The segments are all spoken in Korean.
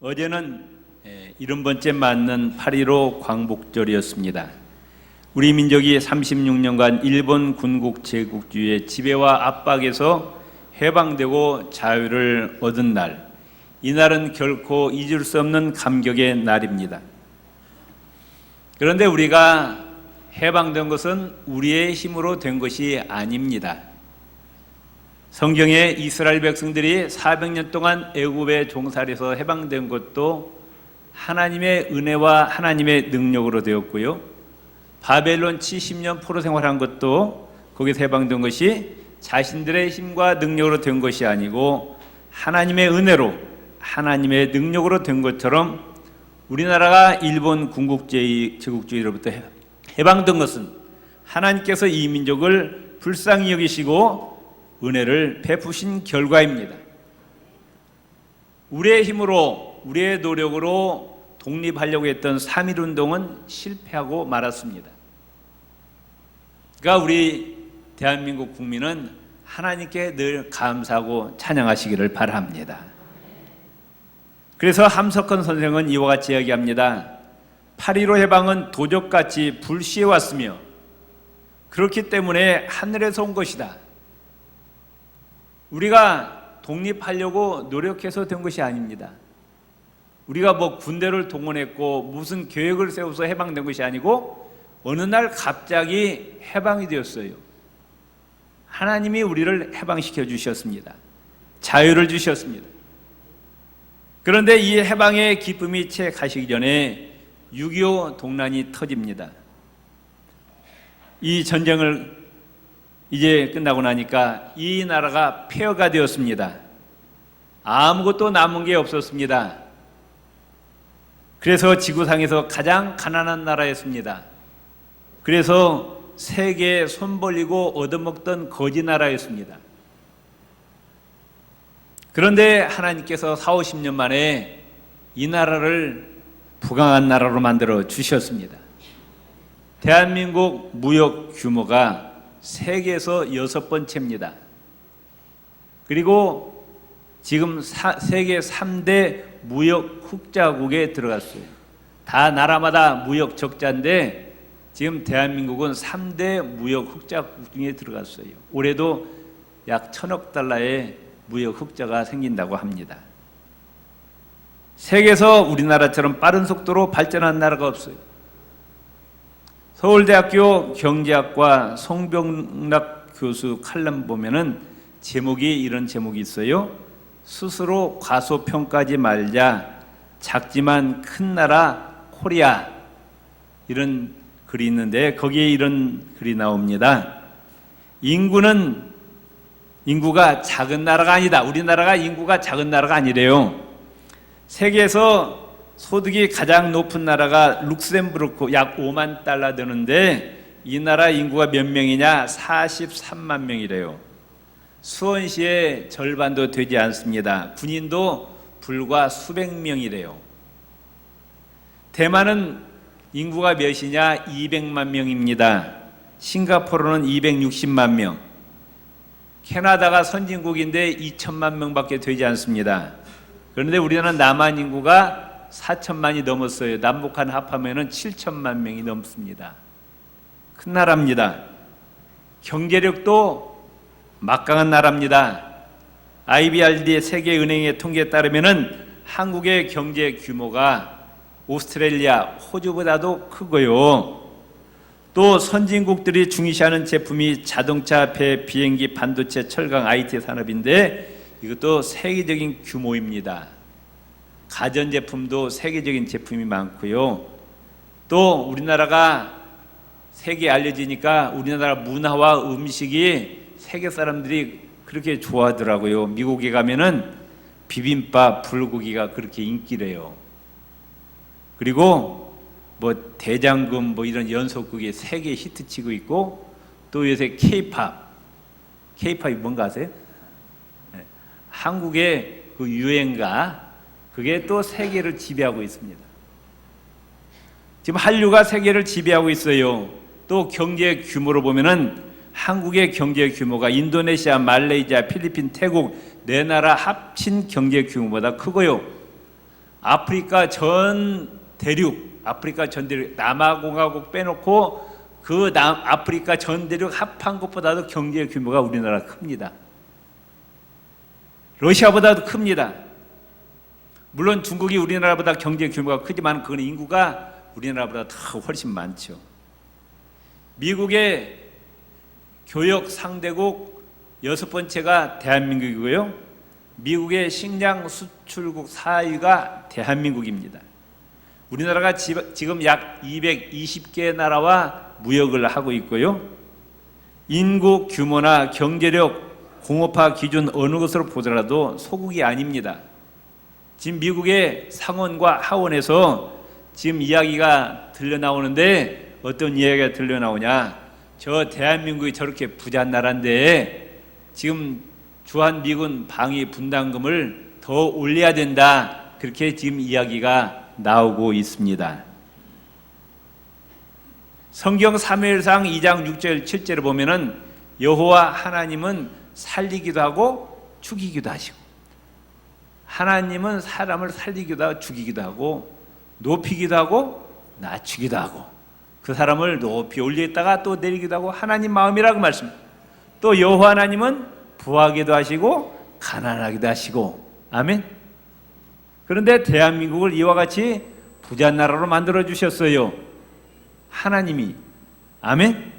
어제는 70번째 맞는 8.15 광복절이었습니다. 우리 민족이 36년간 일본 군국 제국주의의 지배와 압박에서 해방되고 자유를 얻은 날, 이날은 결코 잊을 수 없는 감격의 날입니다. 그런데 우리가 해방된 것은 우리의 힘으로 된 것이 아닙니다. 성경에 이스라엘 백성들이 400년 동안 애굽의 종살이에서 해방된 것도 하나님의 은혜와 하나님의 능력으로 되었고요. 바벨론 70년 포로 생활한 것도 거기서 해방된 것이 자신들의 힘과 능력으로 된 것이 아니고 하나님의 은혜로, 하나님의 능력으로 된 것처럼 우리나라가 일본 군국 제국주의로부터 해방된 것은 하나님께서 이 민족을 불쌍히 여기시고 은혜를 베푸신 결과입니다. 우리의 힘으로, 우리의 노력으로 독립하려고 했던 3.1운동은 실패하고 말았습니다. 그러니까 우리 대한민국 국민은 하나님께 늘 감사하고 찬양하시기를 바랍니다. 그래서 함석헌 선생은 이와 같이 이야기합니다. 8.15 해방은 도적같이 불시에 왔으며 그렇기 때문에 하늘에서 온 것이다. 우리가 독립하려고 노력해서 된 것이 아닙니다. 우리가 군대를 동원했고 무슨 계획을 세워서 해방된 것이 아니고 어느 날 갑자기 해방이 되었어요. 하나님이 우리를 해방시켜 주셨습니다. 자유를 주셨습니다. 그런데 이 해방의 기쁨이 채 가시기 전에 6.25 동란이 터집니다. 이 전쟁을 이제 끝나고 나니까 이 나라가 폐허가 되었습니다. 아무것도 남은 게 없었습니다. 그래서 지구상에서 가장 가난한 나라였습니다. 그래서 세계에 손 벌리고 얻어먹던 거지 나라였습니다. 그런데 하나님께서 40-50년 만에 이 나라를 부강한 나라로 만들어 주셨습니다. 대한민국 무역 규모가 세계에서 6번째입니다. 그리고 지금 세계 3대 무역 흑자국에 들어갔어요. 다 나라마다 무역 적자인데 지금 대한민국은 3대 무역 흑자국 중에 들어갔어요. 올해도 약 1,000억 달러의 무역 흑자가 생긴다고 합니다. 세계에서 우리나라처럼 빠른 속도로 발전한 나라가 없어요. 서울대학교 경제학과 송병락 교수 칼럼 보면은 제목이 이런 제목이 있어요. 스스로 과소평가하지 말자. 작지만 큰 나라 코리아. 이런 글이 있는데 거기에 이런 글이 나옵니다. 인구가 작은 나라가 아니다. 우리나라가 인구가 작은 나라가 아니래요. 세계에서 소득이 가장 높은 나라가 룩셈부르크 약 5만 달러 되는데 이 나라 인구가 몇 명이냐? 43만 명이래요. 수원시의 절반도 되지 않습니다. 군인도 불과 수백 명이래요. 대만은 인구가 몇이냐? 200만 명입니다. 싱가포르는 260만 명. 캐나다가 선진국인데 2천만 명밖에 되지 않습니다. 그런데 우리나라는 남한 인구가 4천만이 넘었어요. 남북한 합하면 7천만 명이 넘습니다. 큰 나라입니다. 경제력도 막강한 나라입니다. IBRD 세계은행의 통계에 따르면 한국의 경제 규모가 오스트레일리아, 호주보다도 크고요. 또 선진국들이 중시하는 제품이 자동차, 배, 비행기, 반도체, 철강, IT 산업인데 이것도 세계적인 규모입니다. 가전제품도 세계적인 제품이 많고요. 또 우리나라가 세계에 알려지니까 우리나라 문화와 음식이 세계 사람들이 그렇게 좋아하더라고요. 미국에 가면은 비빔밥, 불고기가 그렇게 인기래요. 그리고 대장금 이런 연속극이 세계 히트치고 있고 또 요새 K-팝이 뭔가 아세요? 네. 한국의 그 유행가 그게 또 세계를 지배하고 있습니다. 지금 한류가 세계를 지배하고 있어요. 또 경제 규모로 보면은 한국의 경제 규모가 인도네시아, 말레이시아, 필리핀, 태국 네 나라 합친 경제 규모보다 크고요. 아프리카 전 대륙 남아공화국 빼놓고 그 아프리카 전 대륙 합한 것보다도 경제 규모가 우리나라 큽니다. 러시아보다도 큽니다. 물론 중국이 우리나라보다 경제 규모가 크지만 그건 인구가 우리나라보다 더 훨씬 많죠. 미국의 교역 상대국 6번째가 대한민국이고요. 미국의 식량 수출국 4위가 대한민국입니다. 우리나라가 지금 약 220개 나라와 무역을 하고 있고요. 인구 규모나 경제력, 공업화 기준 어느 것으로 보더라도 소국이 아닙니다. 지금 미국의 상원과 하원에서 지금 이야기가 들려나오는데 어떤 이야기가 들려나오냐, 저 대한민국이 저렇게 부자 나라인데 지금 주한미군 방위 분담금을 더 올려야 된다, 그렇게 지금 이야기가 나오고 있습니다. 성경 사무엘상 2장 6절 7절을 보면은 여호와 하나님은 살리기도 하고 죽이기도 하시고, 하나님은 사람을 살리기도 하고 죽이기도 하고 높이기도 하고 낮추기도 하고, 그 사람을 높이 올리다가 또 내리기도 하고 하나님 마음이라고 말씀합니다. 또 여호와 하나님은 부하기도 하시고 가난하기도 하시고. 아멘. 그런데 대한민국을 이와 같이 부자 나라로 만들어 주셨어요, 하나님이. 아멘.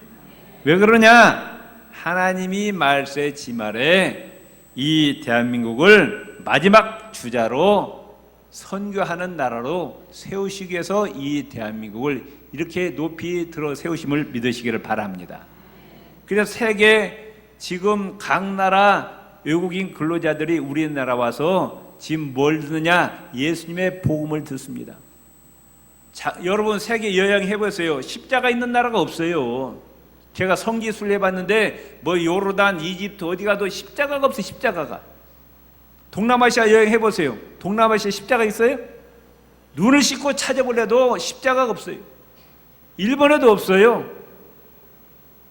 왜 그러냐? 하나님이 말세 지말에 이 대한민국을 마지막 주자로 선교하는 나라로 세우시기 위해서 이 대한민국을 이렇게 높이 들어 세우심을 믿으시기를 바랍니다. 그래서 세계 지금 각 나라 외국인 근로자들이 우리나라 와서 지금 뭘 듣느냐? 예수님의 복음을 듣습니다. 자, 여러분 세계 여행 해보세요. 십자가 있는 나라가 없어요. 제가 성지순례 해봤는데 뭐 요르단, 이집트 어디 가도 십자가가 없어요. 십자가가. 동남아시아 여행 해보세요. 동남아시아 십자가 있어요? 눈을 씻고 찾아보려도 십자가가 없어요. 일본에도 없어요.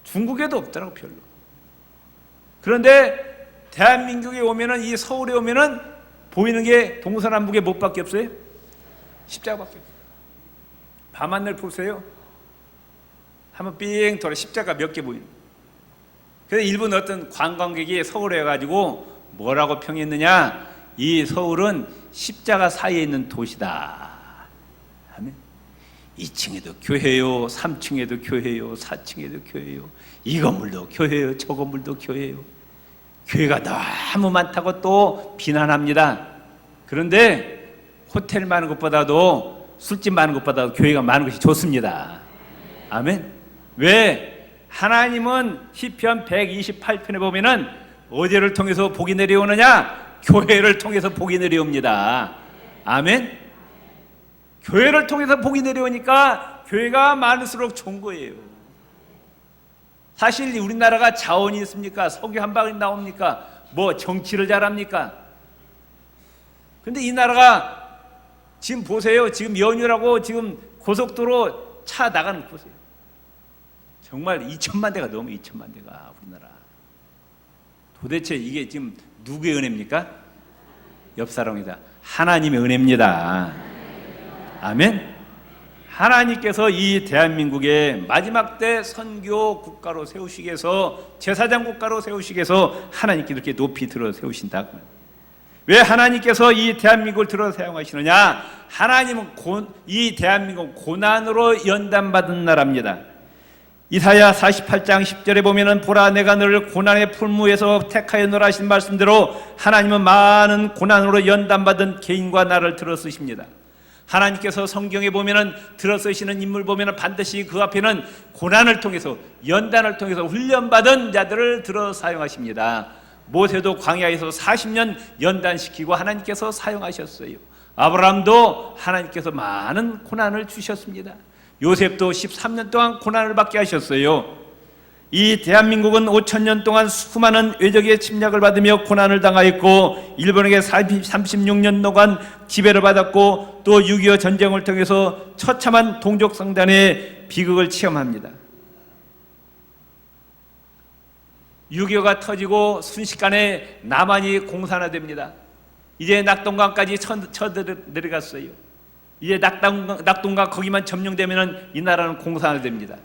중국에도 없더라고, 별로. 그런데 대한민국에 오면은, 이 서울에 오면은 보이는 게 동서남북에 뭐밖에 없어요? 십자가밖에 없어요. 밤하늘 보세요. 한번 삥 돌아 십자가 몇 개 보이는. 그래서 일본 어떤 관광객이 서울에 와가지고 뭐라고 평했느냐? 이 서울은 십자가 사이에 있는 도시다 하면, 2층에도 교회요, 3층에도 교회요, 4층에도 교회요, 이 건물도 교회요, 저 건물도 교회요. 교회가 너무 많다고 또 비난합니다. 그런데 호텔 많은 것보다도, 술집 많은 것보다도 교회가 많은 것이 좋습니다. 아멘. 왜? 하나님은 시편 128편에 보면은 어디를 통해서 복이 내려오느냐? 교회를 통해서 복이 내려옵니다. 아멘. 교회를 통해서 복이 내려오니까 교회가 많을수록 좋은 거예요. 사실 우리나라가 자원이 있습니까? 석유 한 방울 나옵니까? 뭐 정치를 잘합니까? 근데 이 나라가 지금 보세요. 지금 연휴라고 지금 고속도로 차 나가는 거 보세요. 정말 2천만 대가 넘어. 2천만 대가 우리나라. 도대체 이게 지금 누구의 은혜입니까? 옆 사람이다. 하나님의 은혜입니다. 아멘. 하나님께서 이 대한민국의 마지막 때 선교 국가로 세우시기 위해서, 제사장 국가로 세우시기 위해서 하나님께 이렇게 높이 들어 세우신다. 왜 하나님께서 이 대한민국을 들어 사용하시느냐? 하나님은 이 대한민국 고난으로 연단받은 나라입니다. 이사야 48장 10절에 보면은 보라, 내가 너를 고난의 풀무에서 택하여 너라 하신 말씀대로 하나님은 많은 고난으로 연단받은 개인과 나를 들어 쓰십니다. 하나님께서 성경에 보면은 들어 쓰시는 인물 보면은 반드시 그 앞에는 고난을 통해서, 연단을 통해서 훈련받은 자들을 들어 사용하십니다. 모세도 광야에서 40년 연단시키고 하나님께서 사용하셨어요. 아브라함도 하나님께서 많은 고난을 주셨습니다. 요셉도 13년 동안 고난을 받게 하셨어요. 이 대한민국은 5,000년 동안 수많은 외적의 침략을 받으며 고난을 당하였고, 일본에게 36년 동안 지배를 받았고, 또 6.25 전쟁을 통해서 처참한 동족 상단의 비극을 체험합니다. 6.25가 터지고 순식간에 남한이 공산화됩니다. 이제 낙동강까지 쳐내려갔어요. 이제 낙동강 거기만 점령되면 이 나라는 공산화됩니다.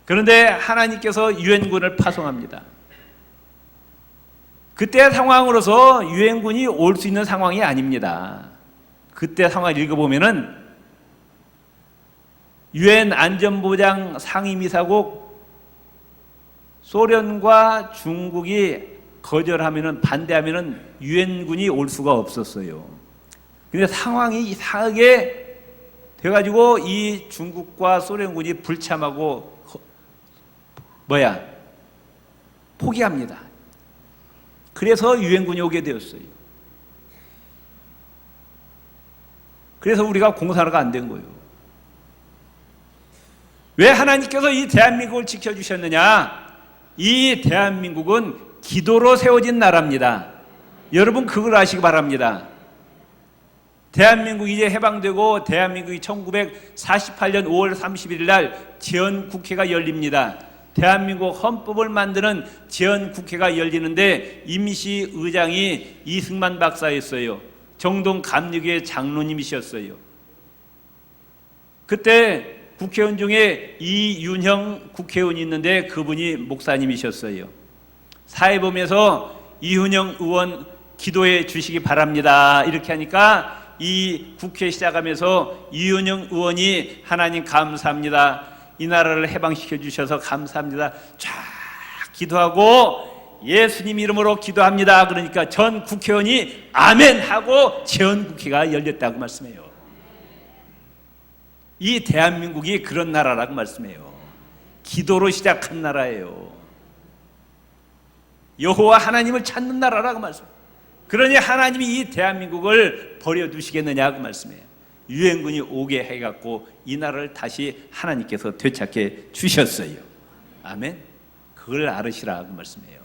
그런데 하나님께서 유엔군을 파송합니다. 그때 상황으로서 유엔군이 올 수 있는 상황이 아닙니다. 그때 상황을 읽어보면은 유엔 안전보장 상임이사국 소련과 중국이 거절하면은, 반대하면은 유엔군이 올 수가 없었어요. 근데 상황이 이상하게 돼가지고 이 중국과 소련군이 불참하고 포기합니다. 그래서 유엔군이 오게 되었어요. 그래서 우리가 공산화가 안 된 거예요. 왜 하나님께서 이 대한민국을 지켜주셨느냐? 이 대한민국은 기도로 세워진 나라입니다. 여러분 그걸 아시기 바랍니다. 대한민국이 이제 해방되고 대한민국이 1948년 5월 31일 날 제헌국회가 열립니다. 대한민국 헌법을 만드는 제헌국회가 열리는데 임시 의장이 이승만 박사였어요. 정동 감리교회 장로님이셨어요. 그때 국회의원 중에 이윤형 국회의원이 있는데 그분이 목사님이셨어요. 사회범에서 이윤형 의원 기도해 주시기 바랍니다. 이렇게 하니까 이 국회 시작하면서 이윤형 의원이 하나님 감사합니다. 이 나라를 해방시켜 주셔서 감사합니다. 쫙 기도하고 예수님 이름으로 기도합니다. 그러니까 전 국회의원이 아멘 하고 제헌국회가 열렸다고 말씀해요. 이 대한민국이 그런 나라라고 말씀해요. 기도로 시작한 나라예요. 여호와 하나님을 찾는 나라라고 말씀해요. 그러니 하나님이 이 대한민국을 버려두시겠느냐고 말씀해요. 유엔군이 오게 해갖고 이 나라를 다시 하나님께서 되찾게 주셨어요. 아멘. 그걸 알으시라고 말씀해요.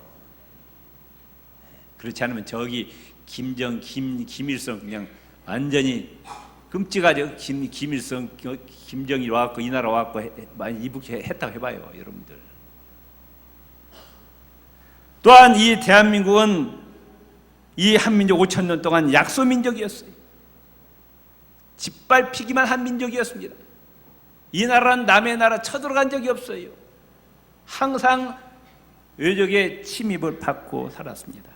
그렇지 않으면 저기 김일성 그냥 완전히 끔찍하죠. 김일성, 김정일 와갖고 이 나라 와갖고 많이 이북했다고 해봐요, 여러분들. 또한 이 대한민국은 이 한민족 5,000년 동안 약소민족이었어요. 짓밟히기만 한 민족이었습니다. 이 나라는 남의 나라 쳐들어간 적이 없어요. 항상 외적의 침입을 받고 살았습니다.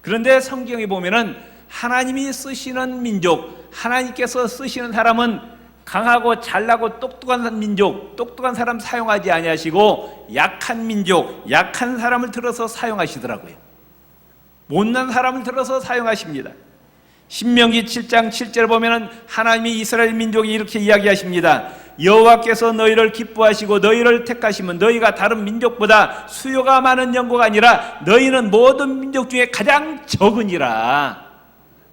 그런데 성경에 보면은 하나님이 쓰시는 민족, 하나님께서 쓰시는 사람은 강하고 잘나고 똑똑한 민족, 똑똑한 사람 사용하지 아니하시고 약한 민족, 약한 사람을 들어서 사용하시더라고요. 못난 사람을 들어서 사용하십니다. 신명기 7장 7절을 보면은 하나님이 이스라엘 민족이 이렇게 이야기하십니다. 여호와께서 너희를 기뻐하시고 너희를 택하시면 너희가 다른 민족보다 수요가 많은 영광가 아니라 너희는 모든 민족 중에 가장 적으니라.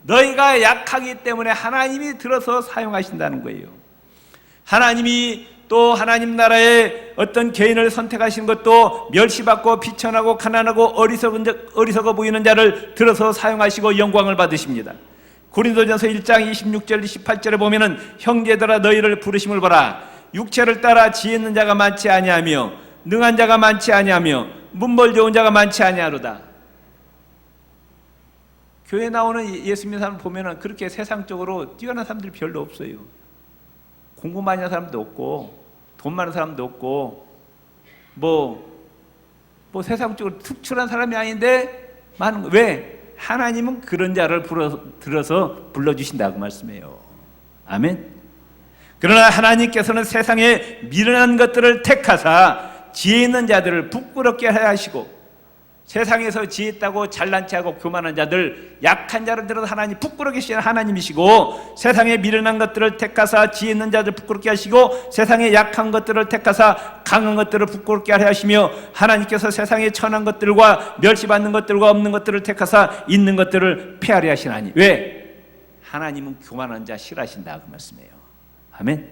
너희가 약하기 때문에 하나님이 들어서 사용하신다는 거예요. 하나님이 또 하나님 나라의 어떤 개인을 선택하신 것도 멸시받고 비천하고 가난하고 어리석어 보이는 자를 들어서 사용하시고 영광을 받으십니다. 고린도전서 1장 26절 28절에 보면은 형제들아 너희를 부르심을 보라. 육체를 따라 지혜 있는 자가 많지 아니하며 능한 자가 많지 아니하며 문벌 좋은 자가 많지 아니하로다. 교회 나오는 예수 믿는 사람 보면은 그렇게 세상적으로 뛰어난 사람들이 별로 없어요. 공부 많이 하는 사람도 없고 돈 많은 사람도 없고 뭐 세상적으로 특출한 사람이 아닌데 많은 거. 왜? 하나님은 그런 자를 들어서 불러주신다고 말씀해요. 아멘. 그러나 하나님께서는 세상에 미련한 것들을 택하사 지혜 있는 자들을 부끄럽게 하시고 세상에서 지혜 있다고 잘난 체하고 교만한 자들, 약한 자를 들어서 하나님 부끄럽게 하시는 하나님이시고 세상에 미련한 것들을 택하사 지혜 있는 자들 부끄럽게 하시고 세상에 약한 것들을 택하사 강한 것들을 부끄럽게 하시며 하나님께서 세상에 천한 것들과 멸시받는 것들과 없는 것들을 택하사 있는 것들을 폐하려 하시나니. 왜? 하나님은 교만한 자 싫어하신다 그 말씀이에요. 아멘.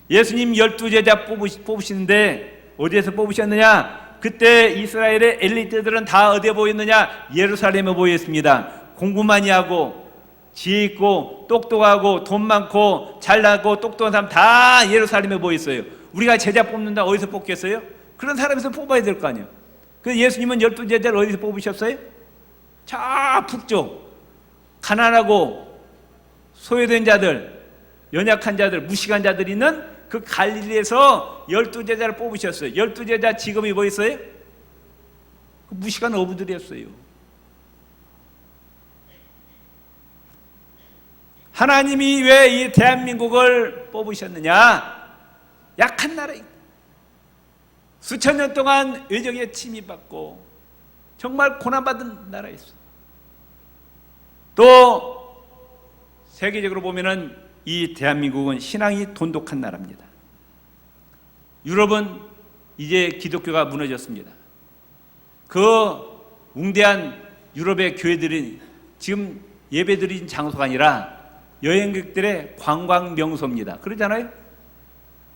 예수님 12제자 뽑으시는데 어디에서 뽑으셨느냐? 그때 이스라엘의 엘리트들은 다 어디에 보였느냐? 예루살렘에 보였습니다. 공부 많이 하고 지혜 있고 똑똑하고 돈 많고 잘나고 똑똑한 사람 다 예루살렘에 보였어요. 우리가 제자 뽑는다 어디서 뽑겠어요? 그런 사람에서 뽑아야 될 거 아니에요. 그래서 예수님은 12제자를 어디서 뽑으셨어요? 저 북쪽 가난하고 소외된 자들, 연약한 자들, 무식한 자들이 있는 그 갈릴리에서 12제자를 뽑으셨어요. 12제자 직업이 뭐 있어요? 그 무식한 어부들이었어요. 하나님이 왜 이 대한민국을 뽑으셨느냐? 약한 나라입니다. 수천 년 동안 외적에 침입받고 정말 고난받은 나라였어요. 또 세계적으로 보면은 이 대한민국은 신앙이 돈독한 나라입니다. 유럽은 이제 기독교가 무너졌습니다. 그 웅대한 유럽의 교회들이 지금 예배드린 장소가 아니라 여행객들의 관광 명소입니다. 그러잖아요.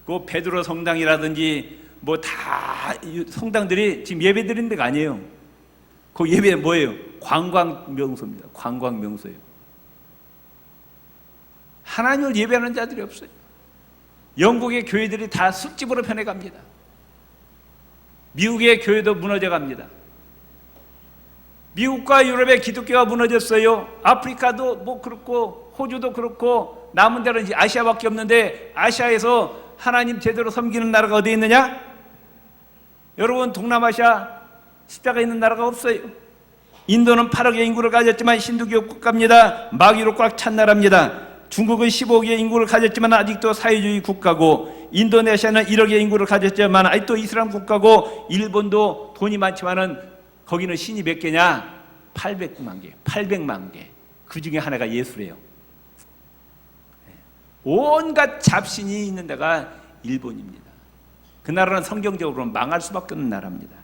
그 베드로 성당이라든지 뭐 다 성당들이 지금 예배드리는 데가 아니에요. 그 예배 뭐예요? 관광 명소입니다. 관광 명소예요. 하나님을 예배하는 자들이 없어요. 영국의 교회들이 다 술집으로 변해갑니다. 미국의 교회도 무너져갑니다. 미국과 유럽의 기독교가 무너졌어요. 아프리카도 뭐 그렇고 호주도 그렇고 남은 데는 이제 아시아밖에 없는데 아시아에서 하나님 제대로 섬기는 나라가 어디 있느냐? 여러분 동남아시아 십자가 있는 나라가 없어요. 인도는 8억의 인구를 가졌지만 신두교 국가입니다. 마귀로 꽉 찬 나라입니다. 중국은 15억의 인구를 가졌지만 아직도 사회주의 국가고, 인도네시아는 1억의 인구를 가졌지만 아직도 이슬람 국가고, 일본도 돈이 많지만은 거기는 신이 몇 개냐? 800만 개, 800만 개. 그 중에 하나가 예수래요. 온갖 잡신이 있는 데가 일본입니다. 그 나라는 성경적으로 망할 수밖에 없는 나라입니다.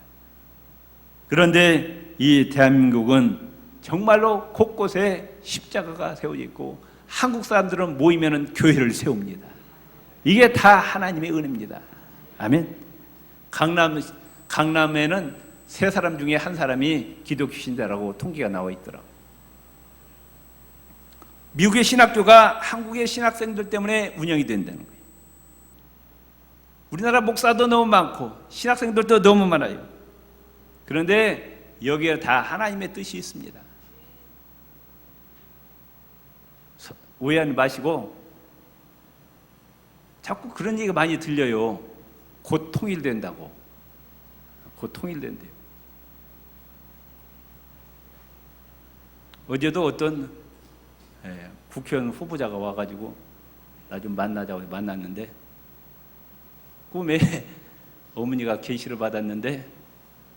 그런데 이 대한민국은 정말로 곳곳에 십자가가 세워져 있고, 한국 사람들은 모이면 교회를 세웁니다. 이게 다 하나님의 은혜입니다. 아멘. 강남에는 3사람 중에 1사람이 기독교 신자라고 통계가 나와 있더라고요. 미국의 신학교가 한국의 신학생들 때문에 운영이 된다는 거예요. 우리나라 목사도 너무 많고 신학생들도 너무 많아요. 그런데 여기에 다 하나님의 뜻이 있습니다. 오해하지 마시고, 자꾸 그런 얘기가 많이 들려요. 곧 통일된다고. 곧 통일된대요. 어제도 어떤 국회의원 후보자가 와가지고 나 좀 만나자고 만났는데, 꿈에 어머니가 계시를 받았는데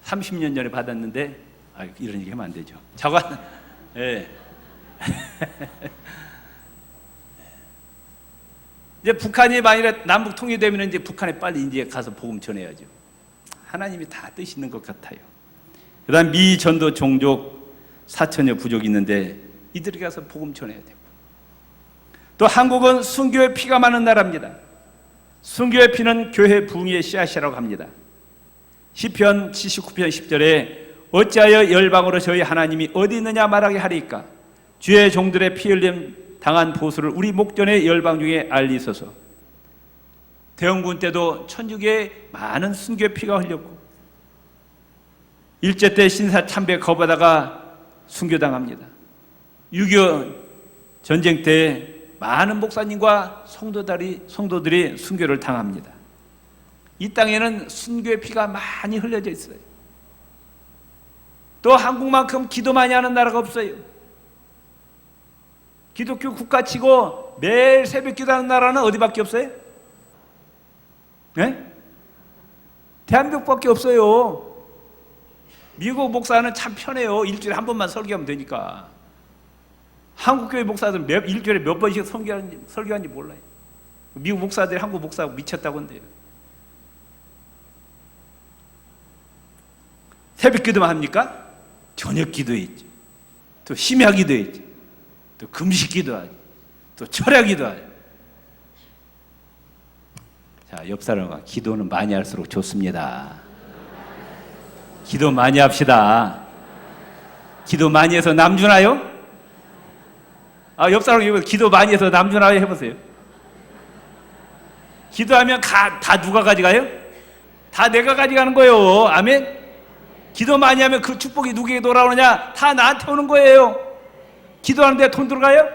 30년 전에 받았는데, 이런 얘기 하면 안 되죠. 자관, 이제 북한이 만일에 남북 통일되면 이제 북한에 빨리 이제 가서 복음 전해야죠. 하나님이 다 뜻이 있는 것 같아요. 그다음 미 전도 종족 4천여 부족이 있는데 이들이 가서 복음 전해야 되고, 또 한국은 순교의 피가 많은 나라입니다. 순교의 피는 교회 부흥의 씨앗이라고 합니다. 시편 79편 10절에 어찌하여 열방으로 저희 하나님이 어디 있느냐 말하게 하리까? 주의 종들의 피 흘림 당한 보수를 우리 목전의 열방 중에 알리소서. 대원군 때도 천주교에 많은 순교의 피가 흘렸고, 일제 때 신사 참배 거부하다가 순교당합니다. 6.25 전쟁 때 많은 목사님과 성도들이 순교를 당합니다. 이 땅에는 순교의 피가 많이 흘려져 있어요. 또 한국만큼 기도 많이 하는 나라가 없어요. 기독교 국가치고 매일 새벽 기도하는 나라는 어디밖에 없어요? 네? 대한민국밖에 없어요. 미국 목사는 참 편해요. 일주일에 한 번만 설교하면 되니까. 한국교회 목사들은 일주일에 몇 번씩 설교하는지 몰라요. 미국 목사들이 한국 목사하고 미쳤다고 한대요. 새벽 기도만 합니까? 저녁 기도했지. 또 심야 기도했지. 또 금식 기도하지. 또 철야 기도하지. 자, 옆 사람과 기도는 많이 할수록 좋습니다. 기도 많이 합시다. 기도 많이 해서 남 주나요? 옆 사람 이거 기도 많이 해서 남 주나요? 해보세요. 기도하면 다 누가 가져가요? 다 내가 가져가는 거예요. 아멘? 기도 많이 하면 그 축복이 누구에게 돌아오느냐? 다 나한테 오는 거예요. 기도하는데 돈 들어가요?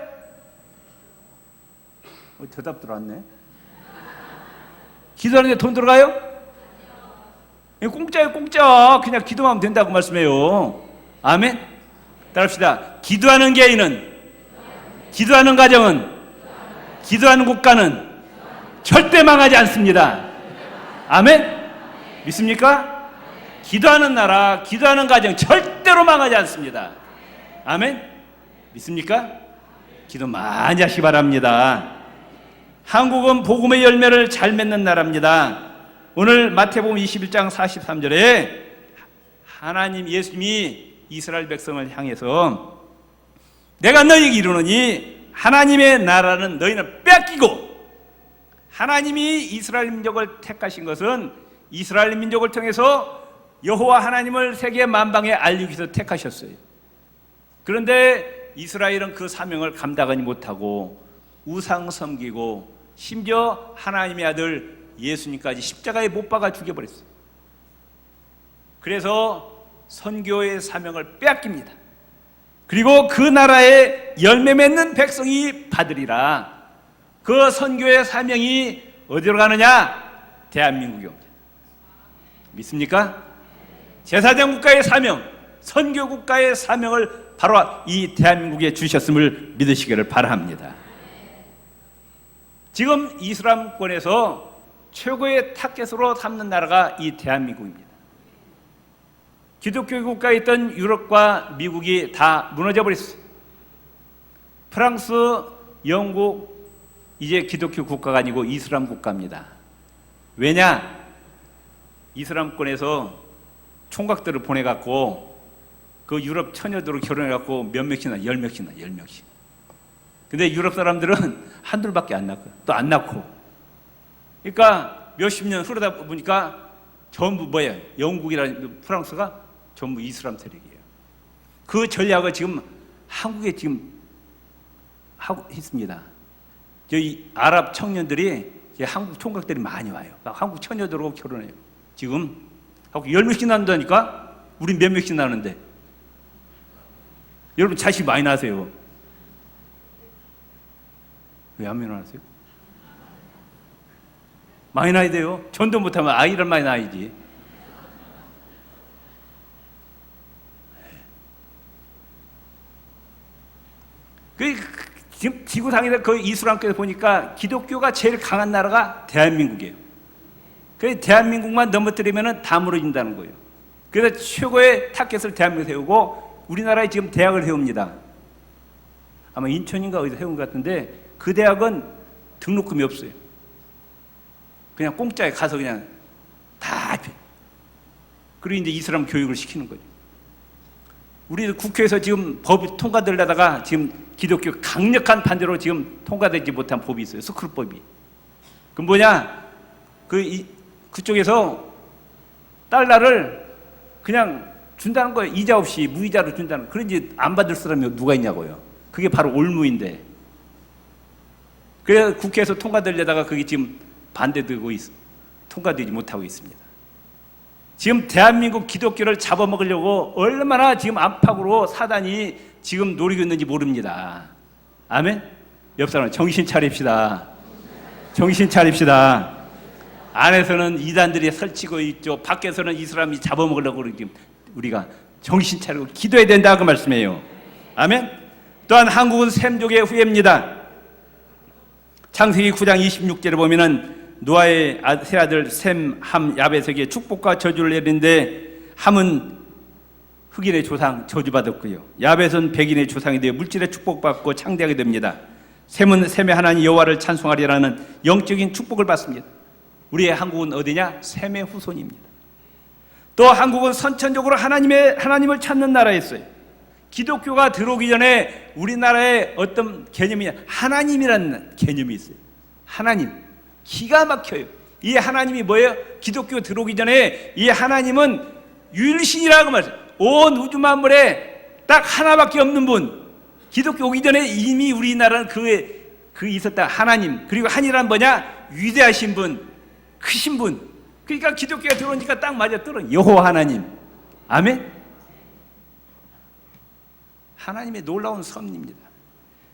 대답 들어왔네. 기도하는데 돈 들어가요? 공짜예요, 공짜. 그냥 기도하면 된다고 말씀해요. 아멘? 따라합시다. 기도하는 개인은, 기도하는 가정은, 기도하는 국가는 절대 망하지 않습니다. 아멘? 믿습니까? 기도하는 나라, 기도하는 가정 절대로 망하지 않습니다. 아멘? 믿습니까? 기도 많이 하시기 바랍니다. 한국은 복음의 열매를 잘 맺는 나라입니다. 오늘 마태복음 21장 43절에 하나님 예수님이 이스라엘 백성을 향해서 내가 너희에게 이르노니 하나님의 나라는 너희는 뺏기고, 하나님이 이스라엘 민족을 택하신 것은 이스라엘 민족을 통해서 여호와 하나님을 세계 만방에 알리기 위해서 택하셨어요. 그런데 이스라엘은 그 사명을 감당하지 못하고 우상 섬기고 심지어 하나님의 아들 예수님까지 십자가에 못 박아 죽여버렸어요. 그래서 선교의 사명을 빼앗깁니다. 그리고 그 나라에 열매 맺는 백성이 받으리라. 그 선교의 사명이 어디로 가느냐? 대한민국에 옵니다. 믿습니까? 제사장 국가의 사명, 선교 국가의 사명을 바로 이 대한민국에 주셨음을 믿으시기를 바랍니다. 지금 이슬람권에서 최고의 타겟으로 삼는 나라가 이 대한민국입니다. 기독교 국가에 있던 유럽과 미국이 다 무너져 버렸어요. 프랑스, 영국, 이제 기독교 국가가 아니고 이슬람 국가입니다. 왜냐? 이슬람권에서 총각들을 보내갖고 그 유럽 처녀들로 결혼해갖고 몇 명씩이나, 10명씩이나, 10명씩. 근데 유럽 사람들은 한둘밖에 안 낳고, 또 안 낳고. 그러니까 몇십 년 흐르다 보니까 전부 뭐예요? 영국이라는 프랑스가 전부 이슬람 세력이에요. 그 전략을 지금 한국에 지금 하고 있습니다. 저희 아랍 청년들이 한국 총각들이 많이 와요. 한국 처녀들하고 결혼해요. 지금 하고 10명씩 낳는다니까? 우린 몇 명씩 낳는데. 여러분 자식 많이 낳으세요. 왜 안 낳으세요? 많이 낳아야 돼요. 전도 못하면 아이를 많이 낳아야지. 지금 지구상에서 그 이슬람교에서 보니까 기독교가 제일 강한 나라가 대한민국이에요. 그래서 대한민국만 넘어뜨리면 다 무너진다는 거예요. 그래서 최고의 타겟을 대한민국에 세우고 우리나라에 지금 대학을 세웁니다. 아마 인천인가 어디서 세운 것 같은데 그 대학은 등록금이 없어요. 그냥 공짜에 가서 그냥 다 합해. 그리고 이제 이슬람 교육을 시키는 거죠. 우리 국회에서 지금 법이 통과되려다가 지금 기독교 강력한 반대로 지금 통과되지 못한 법이 있어요. 스쿨법이. 그럼 뭐냐? 그쪽에서 달러를 그냥 준다는 거예요. 이자 없이 무이자로 준다는. 그런지 안 받을 사람이 누가 있냐고요. 그게 바로 올무인데. 그래서 국회에서 통과되려다가 그게 지금 반대되고 통과되지 못하고 있습니다. 지금 대한민국 기독교를 잡아먹으려고 얼마나 지금 안팎으로 사단이 지금 노리고 있는지 모릅니다. 아멘? 옆 사람 정신 차립시다. 정신 차립시다. 안에서는 이단들이 설치고 있죠. 밖에서는 이 사람이 잡아먹으려고 그러지. 우리가 정신 차리고 기도해야 된다 그 말씀이에요. 아멘? 또한 한국은 셈족의 후예입니다. 창세기 9장 26절에 보면은 노아의 세 아들 셈, 함, 야벳에게 축복과 저주를 내리는데 함은 흑인의 조상 저주받았고요. 야벳은 백인의 조상이 되어 물질의 축복받고 창대하게 됩니다. 셈은 셈의 하나님 여호와를 찬송하리라는 영적인 축복을 받습니다. 우리의 한국은 어디냐? 셈의 후손입니다. 또 한국은 선천적으로 하나님을 찾는 나라였어요. 기독교가 들어오기 전에 우리나라에 어떤 개념이 하나님이라는 개념이 있어요. 하나님. 기가 막혀요. 이 하나님이 뭐예요? 기독교 들어오기 전에 이 하나님은 유일신이라고 말해요. 온 우주 만물에 딱 하나밖에 없는 분. 기독교 오기 전에 이미 우리나라는 그 있었다. 하나님. 그리고 한이란 뭐냐? 위대하신 분, 크신 분. 그러니까 기독교가 들어오니까 딱 맞아 떨어져. 여호와 하나님. 아멘? 하나님의 놀라운 섭리입니다.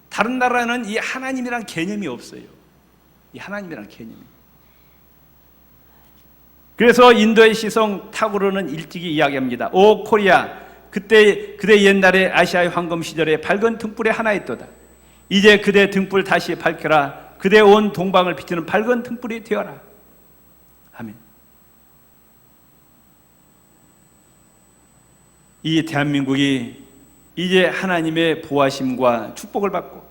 다른 나라는 이 하나님이란 개념이 없어요. 이 하나님이란 개념이. 그래서 인도의 시성 타고르는 일찍이 이야기합니다. 오 코리아, 그때 그대 옛날에 아시아의 황금 시절에 밝은 등불의 하나였도다. 이제 그대 등불 다시 밝혀라. 그대 온 동방을 비추는 밝은 등불이 되어라. 아멘. 이 대한민국이 이제 하나님의 보호하심과 축복을 받고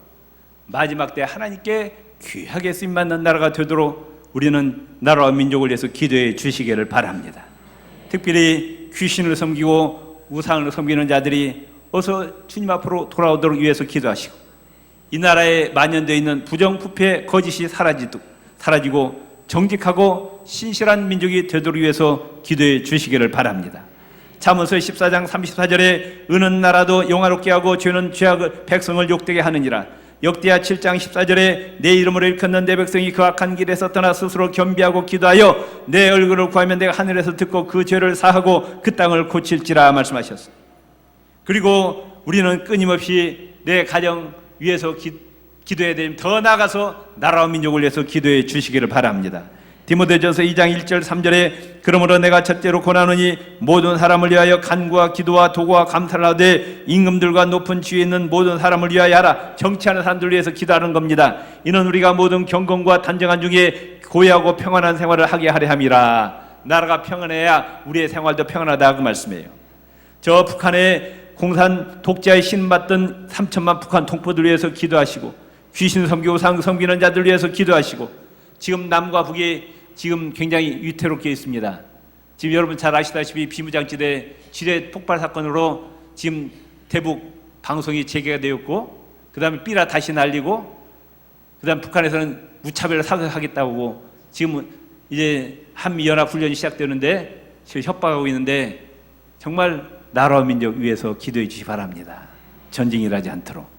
마지막 때 하나님께 귀하게 쓰임받는 나라가 되도록 우리는 나라와 민족을 위해서 기도해 주시기를 바랍니다. 특별히 귀신을 섬기고 우상을 섬기는 자들이 어서 주님 앞으로 돌아오도록 위해서 기도하시고, 이 나라에 만연되어 있는 부정부패 거짓이 사라지고 정직하고 신실한 민족이 되도록 위해서 기도해 주시기를 바랍니다. 잠언서 14장 34절에 의는 나라도 영화롭게 하고 죄는 죄악을 백성을 욕되게 하느니라. 역대하 7장 14절에 내 이름으로 일컫는 내 백성이 그 악한 길에서 떠나 스스로 겸비하고 기도하여 내 얼굴을 구하면 내가 하늘에서 듣고 그 죄를 사하고 그 땅을 고칠지라 말씀하셨어요. 그리고 우리는 끊임없이 내 가정 위해서 기도해야 되면 더 나아가서 나라와 민족을 위해서 기도해 주시기를 바랍니다. 디모데전서 2장 1절 3절에 그러므로 내가 첫째로 권하노니 모든 사람을 위하여 간구와 기도와 도구와 감사를 하되 임금들과 높은 지위에 있는 모든 사람을 위하여 하라. 정치하는 사람들을 위해서 기도하는 겁니다. 이는 우리가 모든 경건과 단정한 중에 고요하고 평안한 생활을 하게 하려 함이라. 나라가 평안해야 우리의 생활도 평안하다 그 말씀이에요. 저 북한의 공산 독재에 신받던 3천만 북한 동포들 위해서 기도하시고, 귀신 섬기고 우상 섬기는 자들 위해서 기도하시고, 지금 남과 북이 지금 굉장히 위태롭게 있습니다. 지금 여러분 잘 아시다시피 비무장지대 지뢰 폭발 사건으로 지금 대북 방송이 재개가 되었고, 그 다음에 삐라 다시 날리고, 그 다음에 북한에서는 무차별을 사격하겠다고 지금 이제 한미연합훈련이 시작되는데 지금 협박하고 있는데, 정말 나라와 민족 위해서 기도해 주시기 바랍니다. 전쟁이 일어나지 않도록.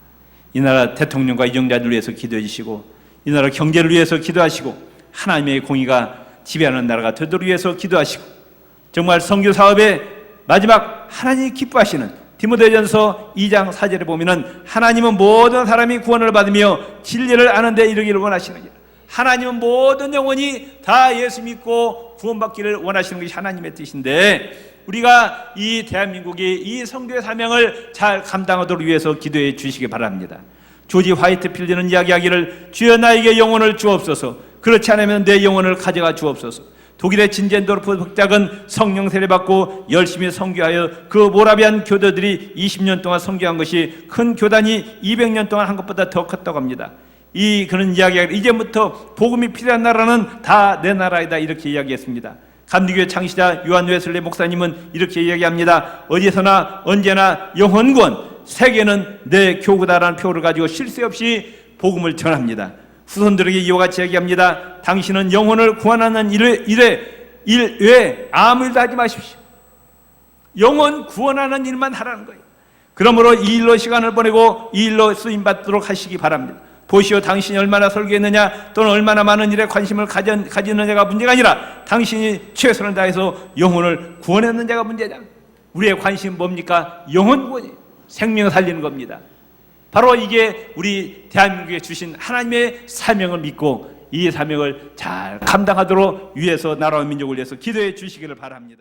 이 나라 대통령과 이정자들 위해서 기도해 주시고, 이 나라 경제를 위해서 기도하시고, 하나님의 공의가 지배하는 나라가 되도록 위해서 기도하시고, 정말 선교 사업의 마지막 하나님이 기뻐하시는 디모데전서 2장 4절에 보면은 하나님은 모든 사람이 구원을 받으며 진리를 아는 데 이르기를 원하시느니라. 하나님은 모든 영혼이 다 예수 믿고 구원받기를 원하시는 것이 하나님의 뜻인데, 우리가 이 대한민국이 이 선교의 사명을 잘 감당하도록 위해서 기도해 주시기 바랍니다. 조지 화이트필드는 이야기하기를 주여 나에게 영혼을 주옵소서, 그렇지 않으면 내 영혼을 가져가 주옵소서. 독일의 진젠도르프 백작은 성령 세례 받고 열심히 선교하여 그 모라비안 교도들이 20년 동안 선교한 것이 큰 교단이 200년 동안 한 것보다 더 컸다고 합니다. 그런 이야기가 이제부터 복음이 필요한 나라는 다 내 나라이다 이렇게 이야기했습니다. 감리교회 창시자 요한 웨슬리 목사님은 이렇게 이야기합니다. 어디서나 언제나 영혼권 세계는 내 교구다라는 표를 가지고 쉴 새 없이 복음을 전합니다. 후손들에게 이와 같이 얘기합니다. 당신은 영혼을 구원하는 일 외에 아무 일도 하지 마십시오. 영혼 구원하는 일만 하라는 거예요. 그러므로 이 일로 시간을 보내고 이 일로 쓰임받도록 하시기 바랍니다. 보시오, 당신이 얼마나 설교했느냐 또는 얼마나 많은 일에 관심을 가지느냐가 문제가 아니라 당신이 최선을 다해서 영혼을 구원했느냐가 문제다. 우리의 관심은 뭡니까? 영혼 구원이에요. 생명을 살리는 겁니다. 바로 이게 우리 대한민국에 주신 하나님의 사명을 믿고 이 사명을 잘 감당하도록 위해서 나라와 민족을 위해서 기도해 주시기를 바랍니다.